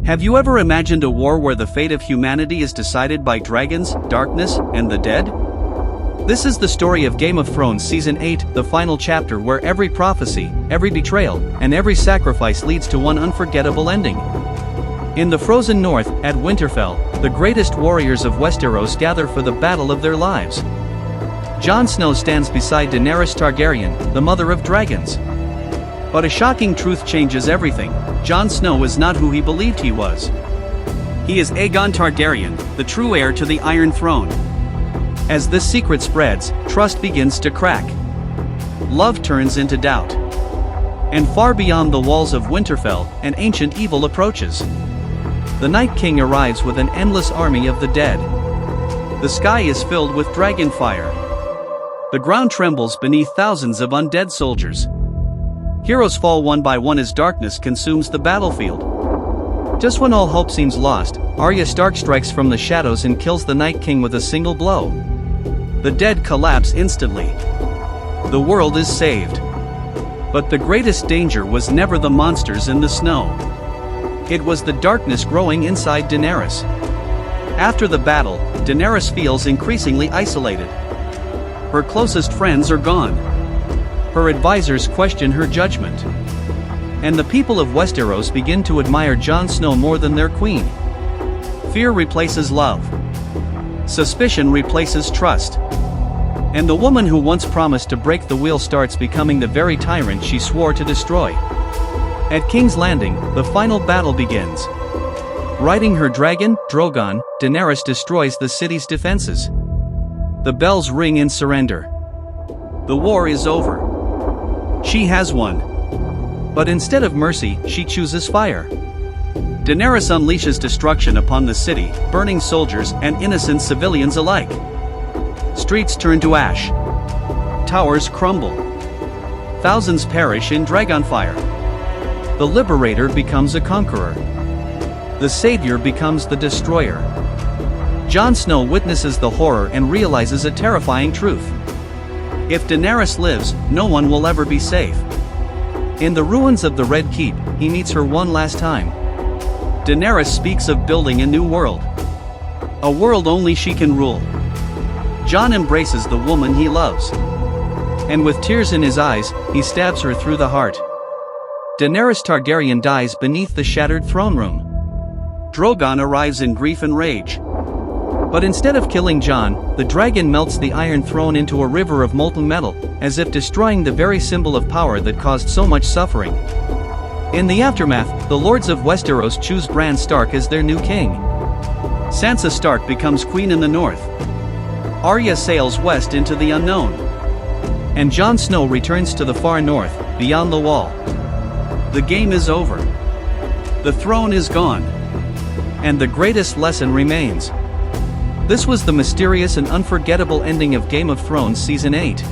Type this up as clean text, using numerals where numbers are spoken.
Have you ever imagined a war where the fate of humanity is decided by dragons, darkness, and the dead? This is the story of Game of Thrones Season 8, the final chapter where every prophecy, every betrayal, and every sacrifice leads to one unforgettable ending. In the frozen north, at Winterfell, the greatest warriors of Westeros gather for the battle of their lives. Jon Snow stands beside Daenerys Targaryen, the mother of dragons. But a shocking truth changes everything. Jon Snow is not who he believed he was. He is Aegon Targaryen, the true heir to the Iron Throne. As this secret spreads, trust begins to crack. Love turns into doubt. And far beyond the walls of Winterfell, an ancient evil approaches. The Night King arrives with an endless army of the dead. The sky is filled with dragon fire. The ground trembles beneath thousands of undead soldiers. Heroes fall one by one as darkness consumes the battlefield. Just when all hope seems lost, Arya Stark strikes from the shadows and kills the Night King with a single blow. The dead collapse instantly. The world is saved. But the greatest danger was never the monsters in the snow. It was the darkness growing inside Daenerys. After the battle, Daenerys feels increasingly isolated. Her closest friends are gone. Her advisors question her judgment. And the people of Westeros begin to admire Jon Snow more than their queen. Fear replaces love. Suspicion replaces trust. And the woman who once promised to break the wheel starts becoming the very tyrant she swore to destroy. At King's Landing, the final battle begins. Riding her dragon, Drogon, Daenerys destroys the city's defenses. The bells ring in surrender. The war is over. She has won. But instead of mercy, she chooses fire. Daenerys unleashes destruction upon the city, burning soldiers and innocent civilians alike. Streets turn to ash. Towers crumble. Thousands perish in dragonfire. The liberator becomes a conqueror. The savior becomes the destroyer. Jon Snow witnesses the horror and realizes a terrifying truth. If Daenerys lives, no one will ever be safe. In the ruins of the Red Keep, he meets her one last time. Daenerys speaks of building a new world. A world only she can rule. Jon embraces the woman he loves. And with tears in his eyes, he stabs her through the heart. Daenerys Targaryen dies beneath the shattered throne room. Drogon arrives in grief and rage. But instead of killing Jon, the dragon melts the Iron Throne into a river of molten metal, as if destroying the very symbol of power that caused so much suffering. In the aftermath, the lords of Westeros choose Bran Stark as their new king. Sansa Stark becomes queen in the north. Arya sails west into the unknown. And Jon Snow returns to the far north, beyond the wall. The game is over. The throne is gone. And the greatest lesson remains. This was the mysterious and unforgettable ending of Game of Thrones Season 8.